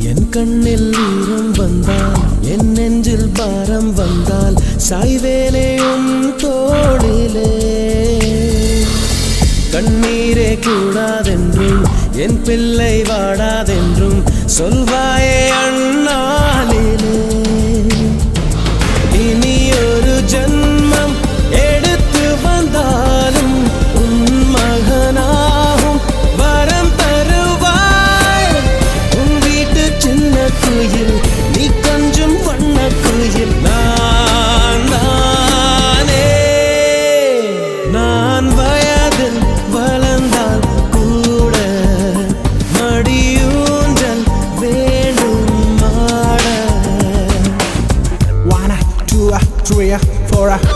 என் கண்ணில் ஈரம் வந்தால் என் நெஞ்சில் பாரம் வந்தால் சாய்வேனேயும் தோளிலே கண்ணீரே கூடாதென்றும் என் பிள்ளை வாடாதென்றும் சொல்வாயே அண்ணாலிலே இனி ஒரு ஜன்மம் எடுத்து வந்தாலும் உன் மகனாகும் வரம் தருவாய் உன் வீட்டு சின்ன குயில் நீ கொஞ்சம் வண்ண குயில் நான் தானே நான் வயதில் வளர்ந்தால் கூட மடியூஞ்சல் வேண்டும் ஆட 1 2 3 4